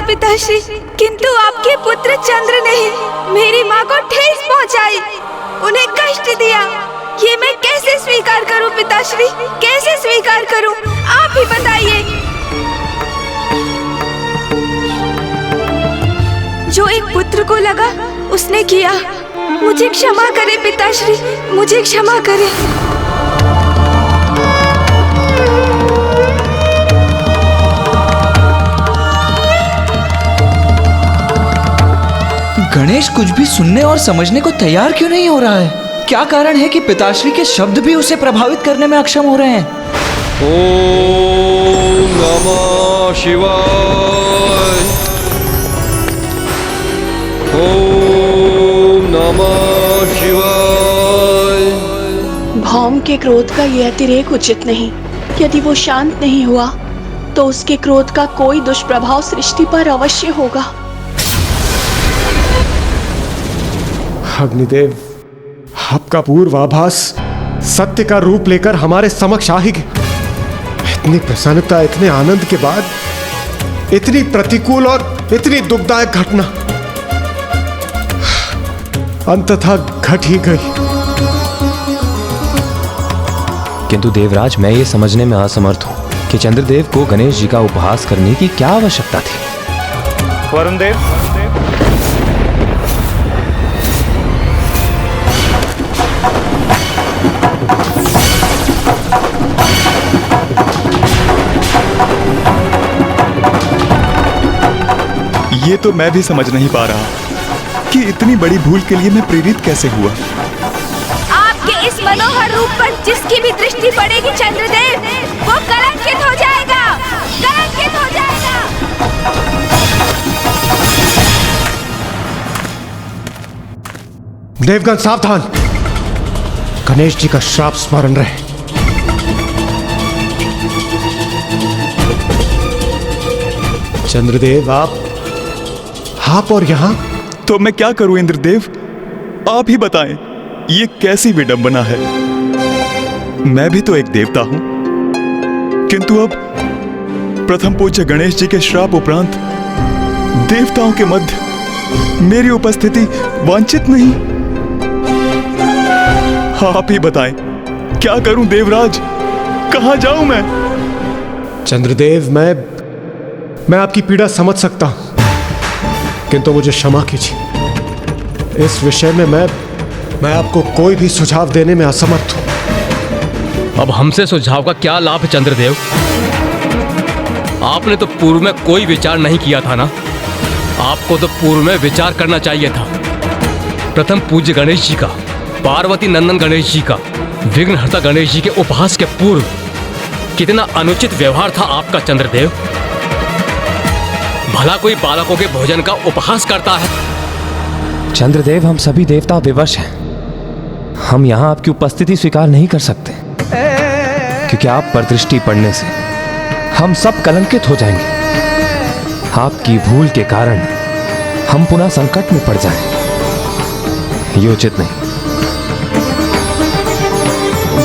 पिताश्री, किंतु आपके पुत्र चंद्र ने मेरी माँ को ठेस पहुँचाई, उन्हें कष्ट दिया। ये मैं कैसे स्वीकार करूं पिताश्री, कैसे स्वीकार करूं? आप ही बताइए। जो एक पुत्र को लगा उसने किया। मुझे क्षमा करें पिताश्री, मुझे क्षमा करें। गणेश कुछ भी सुनने और समझने को तैयार क्यों नहीं हो रहा है? क्या कारण है कि पिताश्री के शब्द भी उसे प्रभावित करने में अक्षम हो रहे हैं? ओम नमः शिवाय। ओम नमः शिवाय। भौम के क्रोध का यह अतिरेक उचित नहीं। यदि वो शांत नहीं हुआ तो उसके क्रोध का कोई दुष्प्रभाव सृष्टि पर अवश्य होगा। अग्निदेव, आपका पूर्वाभास सत्य का रूप लेकर हमारे समक्ष आ ही गया। इतनी प्रसन्नता, इतने आनंद के बाद इतनी प्रतिकूल और इतनी दुखदायक घटना अंततः घट ही गई। किंतु देवराज, मैं ये समझने में असमर्थ हूं कि चंद्रदेव को गणेश जी का उपहास करने की क्या आवश्यकता थी। वरुण देव, ये तो मैं भी समझ नहीं पा रहा कि इतनी बड़ी भूल के लिए मैं प्रेरित कैसे हुआ। आपके इस मनोहर रूप पर जिसकी भी दृष्टि पड़ेगी चंद्रदेव, वो कलंकित हो जाएगा, कलंकित हो जाएगा। देवगण सावधान, गणेश जी का श्राप स्मरण रहे। चंद्रदेव, आप और यहां? तो मैं क्या करूं इंद्रदेव, आप ही बताएं, ये कैसी विडंबना है। मैं भी तो एक देवता हूं, किंतु अब प्रथम पूज्य गणेश जी के श्राप उपरांत देवताओं के मध्य मेरी उपस्थिति वांछित नहीं। आप ही बताएं, क्या करूं देवराज, कहां जाऊं मैं? चंद्रदेव, मैं आपकी पीड़ा समझ सकता हूं, किंतु मुझे क्षमा कीजिए। इस विषय में मैं आपको कोई भी सुझाव देने में असमर्थ हूं। अब हमसे सुझाव का क्या लाभ चंद्रदेव? आपने तो पूर्व में कोई विचार नहीं किया था ना। आपको तो पूर्व में विचार करना चाहिए था। प्रथम पूज्य गणेश जी का, पार्वती नंदन गणेश जी का, विघ्नहर्ता गणेश जी के उपहास के पूर्व कितना अनुचित व्यवहार था आपका चंद्रदेव। भला कोई बालकों के भोजन का उपहास करता है? चंद्रदेव, हम सभी देवता विवश हैं। हम यहाँ आपकी उपस्थिति स्वीकार नहीं कर सकते, क्योंकि आप पर दृष्टि पड़ने से हम सब कलंकित हो जाएंगे। आपकी भूल के कारण हम पुनः संकट में पड़ जाएं। ये उचित नहीं।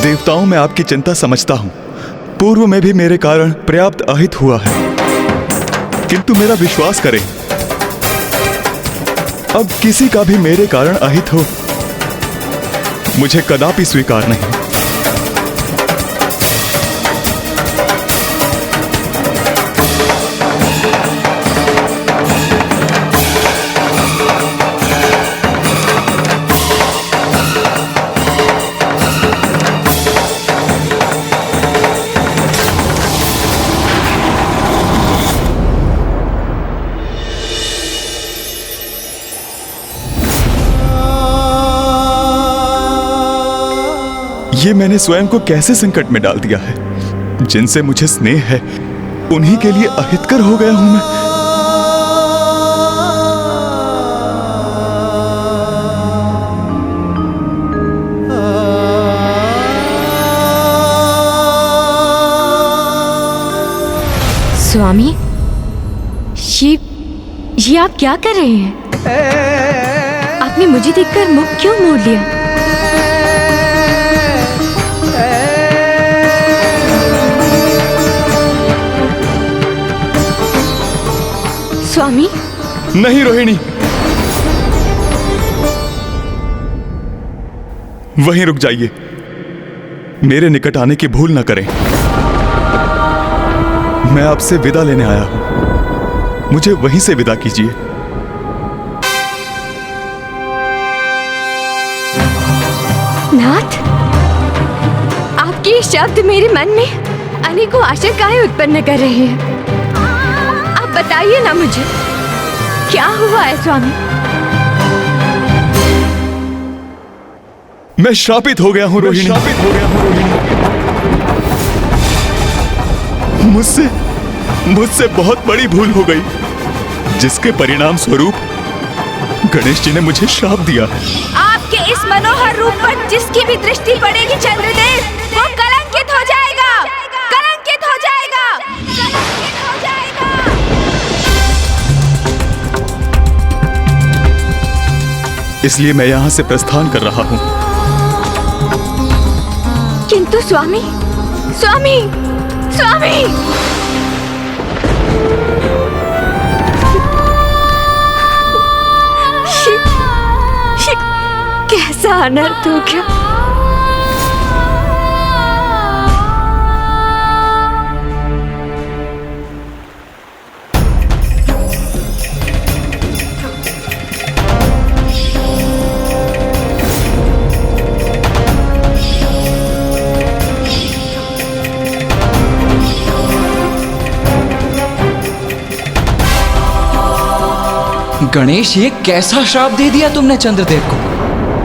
देवताओं में आपकी चिंता समझता हूं। पूर्व में भी मेरे कारण पर्याप्त अहित हुआ है, किंतु मेरा विश्वास करें, अब किसी का भी मेरे कारण अहित हो मुझे कदापि स्वीकार नहीं। ये मैंने स्वयं को कैसे संकट में डाल दिया है। जिनसे मुझे स्नेह है उन्हीं के लिए अहितकर हो गया हूं मैं। स्वामी, ये आप क्या कर रहे हैं? आपने मुझे देखकर मुख क्यों मोड़ लिया? स्वामी। नहीं रोहिणी, वहीं रुक जाइए। मेरे निकट आने की भूल ना करें। मैं आपसे विदा लेने आया हूं, मुझे वहीं से विदा कीजिए। नाथ, आपके ये शब्द मेरे मन में अनेकों आशंकाएं उत्पन्न कर रहे हैं। आप बताइए ना मुझे, क्या हुआ है स्वामी? मैं श्रापित हो गया हूं रोहिणी। मुझसे बहुत बड़ी भूल हो गई, जिसके परिणाम स्वरूप गणेश जी ने मुझे श्राप दिया है। आपके इस मनोहर रूप पर जिसकी भी दृष्टि पड़ेगी चंद्रदेव, वो कलंकित हो जाएगा, कलंकित हो जाएगा, कलंकित हो जाएगा। इसलिए मैं यहां से प्रस्थान कर रहा हूं। किंतु स्वामी, स्वामी, स्वामी! कैसा अनर्थ हो गया? गणेश, ये कैसा श्राप दे दिया तुमने चंद्रदेव को?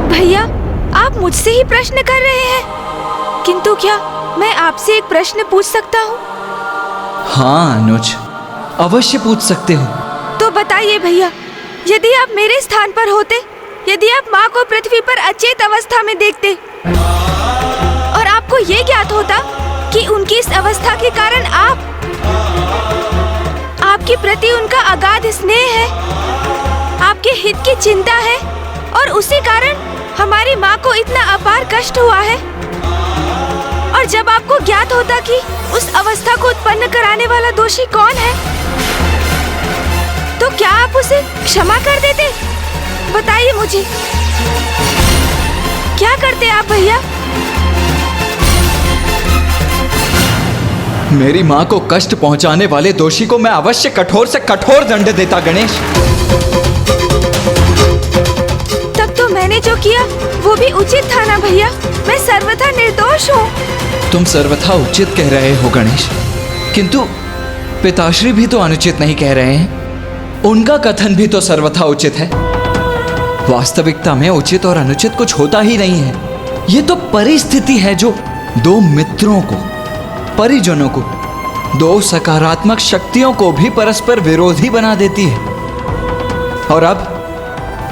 भैया, आप मुझसे ही प्रश्न कर रहे हैं, किंतु क्या मैं आपसे एक प्रश्न पूछ सकता हूँ? हाँ अनुज, अवश्य पूछ सकते हो। तो बताइए भैया, यदि आप मेरे स्थान पर होते, यदि आप माँ को पृथ्वी पर अचेत अवस्था में देखते और आपको ये ज्ञात होता कि उनकी इस अवस्था के कारण आपके प्रति उनका अगाध स्नेह है, आपके हित की चिंता है और उसी कारण हमारी माँ को इतना अपार कष्ट हुआ है, और जब आपको ज्ञात होता कि उस अवस्था को उत्पन्न कराने वाला दोषी कौन है, तो क्या आप उसे क्षमा कर देते? बताइए मुझे, क्या करते आप भैया? मेरी माँ को कष्ट पहुंचाने वाले दोषी को मैं अवश्य कठोर से कठोर दंड देता गणेश। तब तो मैंने जो किया वो भी उचित था ना भैया? मैं सर्वथा निर्दोष हूँ। तुम सर्वथा उचित कह रहे हो गणेश, किंतु पिताश्री भी तो अनुचित नहीं कह रहे हैं। उनका कथन भी तो सर्वथा उचित है। वास्तविकता में उचित और अनुचित कुछ होता ही नहीं है। ये तो परिस्थिति है जो दो मित्रों को, परिजनों को, दो सकारात्मक शक्तियों को भी परस्पर विरोधी बना देती है। और अब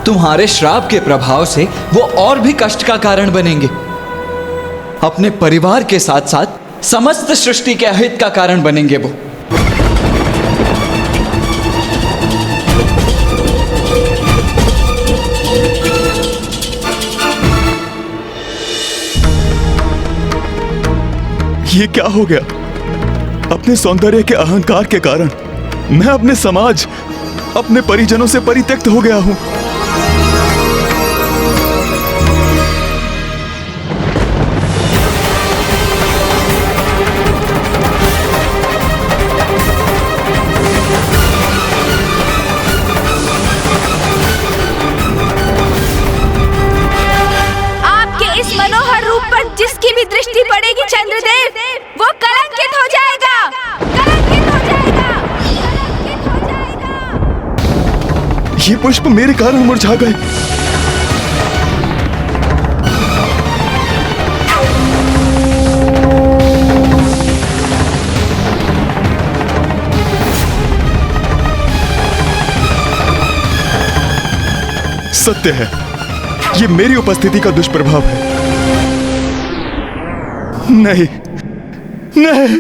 तुम्हारे श्राप के प्रभाव से वो और भी कष्ट का कारण बनेंगे। अपने परिवार के साथ साथ समस्त सृष्टि के अहित का कारण बनेंगे वो। ये क्या हो गया? अपने सौंदर्य के अहंकार के कारण मैं अपने समाज, अपने परिजनों से परित्यक्त हो गया हूं। आपके इस मनोहर रूप पर जिसकी भी दृष्टि पड़ेगी चंद्रदेव, वो कलंकित हो जाएगा, कलंकित हो जाएगा, कलंकित हो जाएगा। ये पुष्प मेरे कारण मुरझा गए। सत्य है, ये मेरी उपस्थिति का दुष्प्रभाव है। नहीं, नहीं,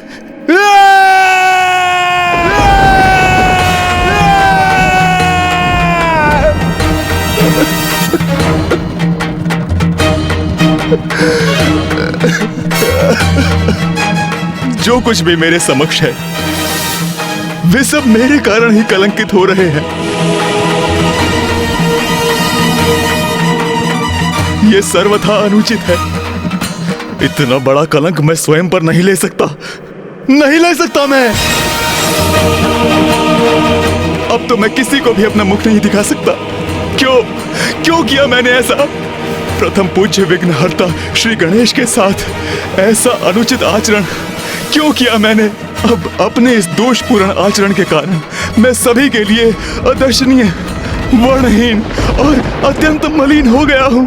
जो कुछ भी मेरे समक्ष है वे सब मेरे कारण ही कलंकित हो रहे हैं। ये सर्वथा अनुचित है। इतना बड़ा कलंक मैं स्वयं पर नहीं ले सकता, नहीं ले सकता मैं। अब तो मैं किसी को भी अपना मुख नहीं दिखा सकता। क्यों किया मैंने ऐसा? प्रथम पूज्य विघ्नहर्ता श्री गणेश के साथ ऐसा अनुचित आचरण क्यों किया मैंने? अब अपने इस दोषपूर्ण आचरण के कारण मैं सभी के लिए अदर्शनीय, वर्णहीन और अत्यंत मलिन हो गया हूं।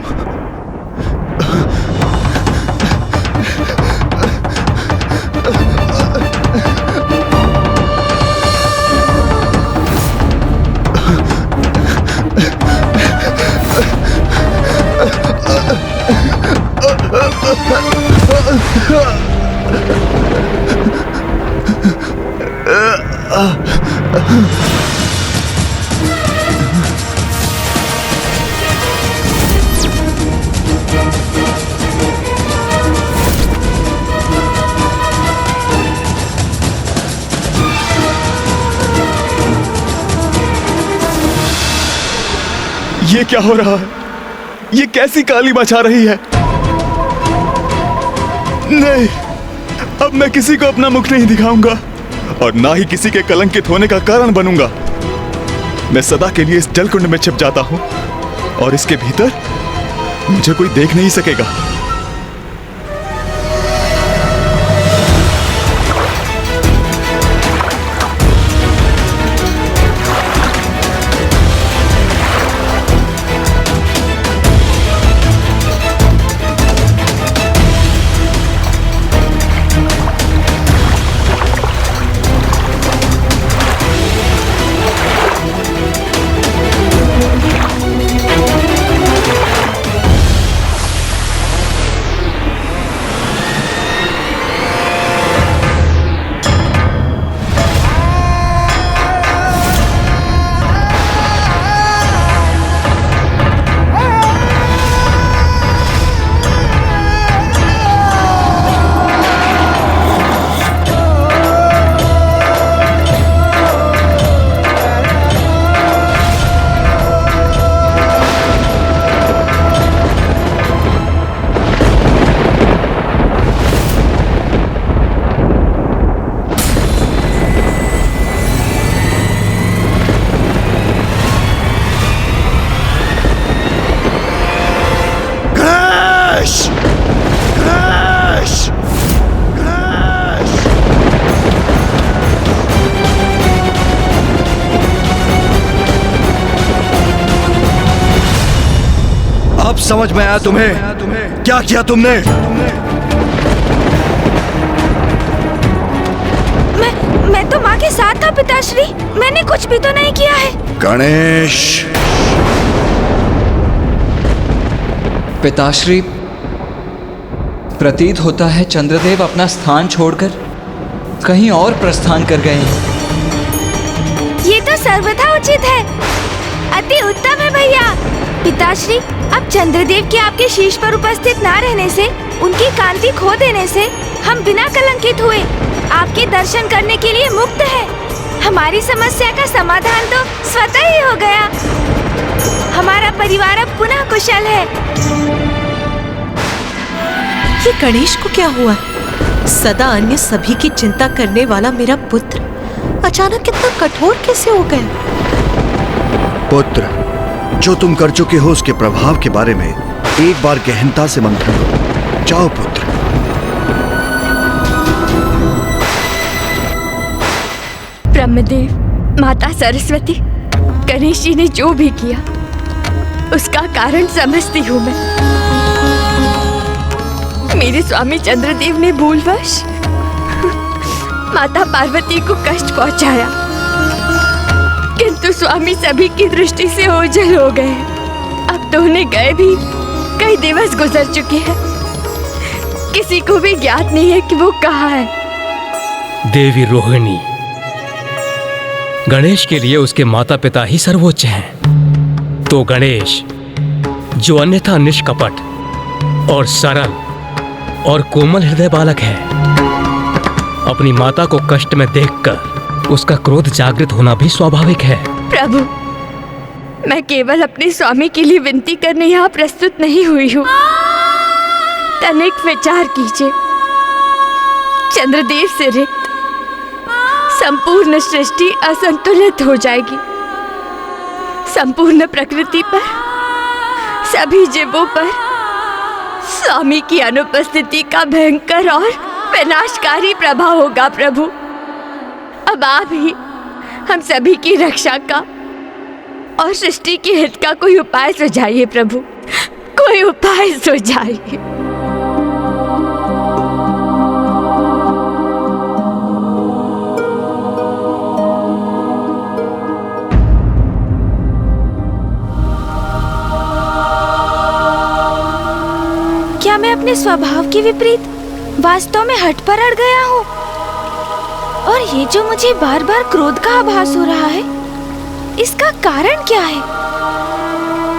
ये क्या हो रहा है? ये कैसी काली मचा रही है? नहीं, अब मैं किसी को अपना मुख नहीं दिखाऊंगा और ना ही किसी के कलंकित होने का कारण बनूंगा। मैं सदा के लिए इस जलकुंड में छिप जाता हूं और इसके भीतर मुझे कोई देख नहीं सकेगा। अब समझ में आया तुम्हें? क्या किया तुमने? मैं तो माँ के साथ था पिताश्री। मैंने कुछ भी तो नहीं किया है। गणेश! पिताश्री, प्रतीत होता है चंद्रदेव अपना स्थान छोड़कर कहीं और प्रस्थान कर गए हैं। ये तो सर्वथा उचित है। अति उत्तम है भैया। पिताश्री, अब चंद्रदेव के आपके शीश पर उपस्थित ना रहने से, उनकी कांति खो देने से हम बिना कलंकित हुए आपके दर्शन करने के लिए मुक्त है। हमारी समस्या का समाधान तो स्वतः ही हो गया। हमारा परिवार अब पुनः कुशल है। ये गणेश को क्या हुआ? सदा अन्य सभी की चिंता करने वाला मेरा पुत्र अचानक कितना कठोर कैसे हो गया? पुत्र, जो तुम कर चुके हो उसके प्रभाव के बारे में एक बार गहनता से मंथन करो। जाओ पुत्र। ब्रह्मदेव, माता सरस्वती, गणेश जी ने जो भी किया उसका कारण समझती हूँ मैं। मेरे स्वामी चंद्रदेव ने भूलवश माता पार्वती को कष्ट पहुंचाया, किंतु स्वामी सभी की दृष्टि से ओझल हो गए। अब तो उन्हें गए भी कई दिवस गुजर चुके हैं। किसी को भी ज्ञात नहीं है कि वो कहाँ है। देवी रोहिणी, गणेश के लिए उसके माता पिता ही सर्वोच्च हैं। तो गणेश, जो अन्यथा निष्कपट और सरल और कोमल हृदय बालक है, अपनी माता को कष्ट में देखकर उसका क्रोध जागृत होना भी स्वाभाविक है। प्रभु, मैं केवल अपने स्वामी के लिए विनती करने यहाँ प्रस्तुत नहीं हुई हूँ। तनिक विचार कीजिए, चंद्रदेव से रिक्त संपूर्ण सृष्टि असंतुलित हो जाएगी। संपूर्ण प्रकृति पर, सभी जीवों पर स्वामी की अनुपस्थिति का भयंकर और विनाशकारी प्रभाव होगा। प्रभु, अब आप ही हम सभी की रक्षा का और सृष्टि के हित का कोई उपाय सुझाइए। प्रभु, कोई उपाय सुझाइए। क्या मैं अपने स्वभाव के विपरीत वास्तव में हठ पर अड़ गया हूँ? और ये जो मुझे बार बार क्रोध का आभास हो रहा है, इसका कारण क्या है?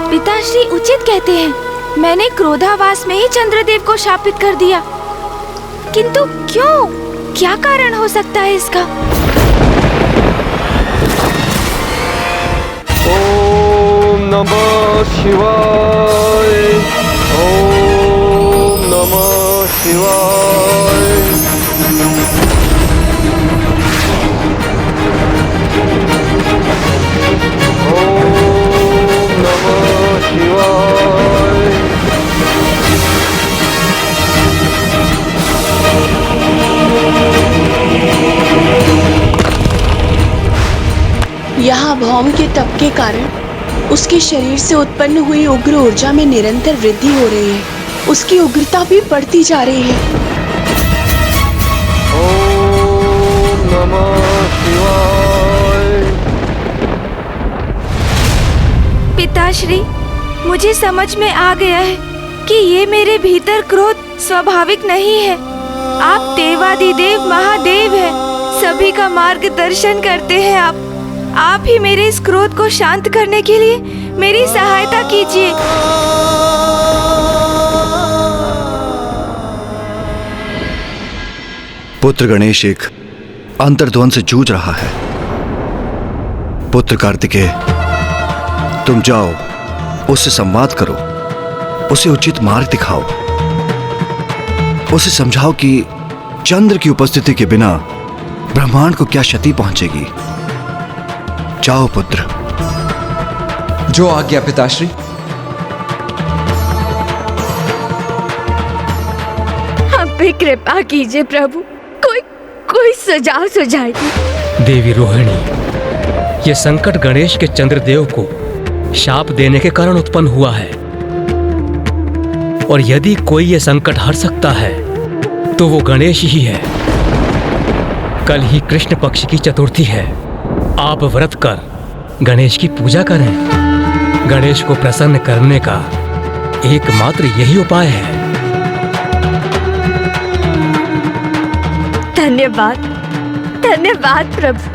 पिताश्री उचित कहते हैं, मैंने क्रोधावास में ही चंद्रदेव को शापित कर दिया। किंतु क्यों? क्या कारण हो सकता है इसका? ओम नमः शिवाय। ओम नमः शिवाय। ओम नमः शिवाय। यहाँ भौम के तप के कारण उसके शरीर से उत्पन्न हुई उग्र ऊर्जा में निरंतर वृद्धि हो रही है। उसकी उग्रता भी बढ़ती जा रही है। ओम नमः शिवाय। पिताश्री, मुझे समझ में आ गया है कि ये मेरे भीतर क्रोध स्वाभाविक नहीं है। आप देवादिदेव महादेव हैं, सभी का मार्गदर्शन करते हैं। आप ही मेरे इस क्रोध को शांत करने के लिए मेरी सहायता कीजिए। पुत्र गणेश एक अंतर्द्वंद से जूझ रहा है। पुत्र कार्तिकेय, तुम जाओ, उससे संवाद करो, उसे उचित मार्ग दिखाओ, उसे समझाओ कि चंद्र की उपस्थिति के बिना ब्रह्मांड को क्या क्षति पहुंचेगी। जाओ पुत्र। जो आज्ञा पिताश्री। हम पे कृपा कीजिए प्रभु, कोई सुझाव सुझाइए। देवी रोहिणी, ये संकट गणेश के चंद्रदेव को शाप देने के कारण उत्पन्न हुआ है। और यदि कोई ये संकट हर सकता है तो वो गणेश ही है। कल ही कृष्ण पक्ष की चतुर्थी है। आप व्रत कर गणेश की पूजा करें। गणेश को प्रसन्न करने का एकमात्र यही उपाय है। धन्यवाद, धन्यवाद प्रभु।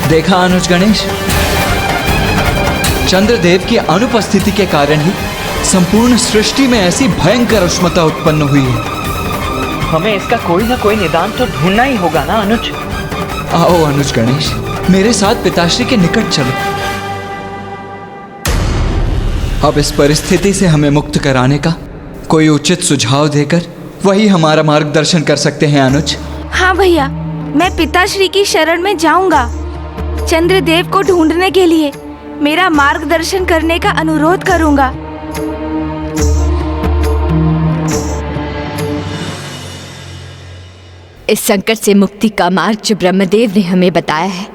देखा अनुज गणेश, चंद्रदेव की अनुपस्थिति के कारण ही संपूर्ण सृष्टि में ऐसी भयंकर उष्मता उत्पन्न हुई है। हमें इसका कोई ना कोई निदान तो ढूंढना ही होगा ना अनुज। आओ अनुज गणेश, मेरे साथ पिताश्री के निकट चलो। अब इस परिस्थिति से हमें मुक्त कराने का कोई उचित सुझाव देकर वही हमारा मार्गदर्शन कर सकते हैं अनुज। हाँ भैया, मैं पिताश्री की शरण में जाऊंगा। चंद्रदेव को ढूंढने के लिए मेरा मार्गदर्शन करने का अनुरोध करूंगा। इस संकट से मुक्ति का मार्ग जो ब्रह्मदेव ने हमें बताया है,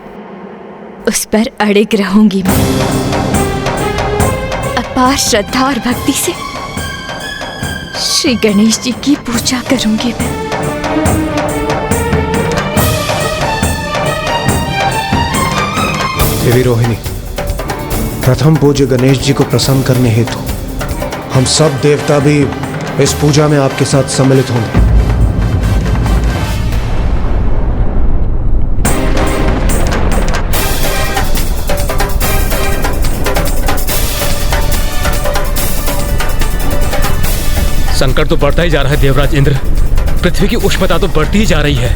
उस पर अड़िग रहूंगी मैं। अपार श्रद्धा और भक्ति से श्री गणेश जी की पूजा करूंगी मैं। देवी रोहिणी, प्रथम पूज्य गणेश जी को प्रसन्न करने हेतु हम सब देवता भी इस पूजा में आपके साथ सम्मिलित होंगे। संकट तो बढ़ता ही जा रहा है देवराज इंद्र। पृथ्वी की उष्णता तो बढ़ती ही जा रही है।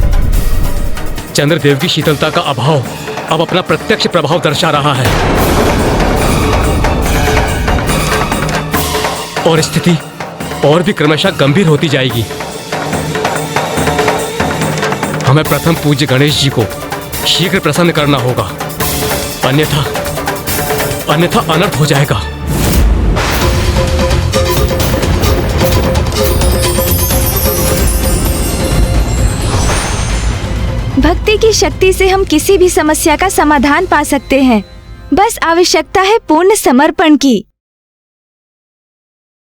चंद्रदेव की शीतलता का अभाव अब अपना प्रत्यक्ष प्रभाव दर्शा रहा है और स्थिति और भी क्रमशः गंभीर होती जाएगी। हमें प्रथम पूज्य गणेश जी को शीघ्र प्रसन्न करना होगा, अन्यथा अनर्थ हो जाएगा। भक्ति की शक्ति से हम किसी भी समस्या का समाधान पा सकते हैं। बस आवश्यकता है पूर्ण समर्पण की।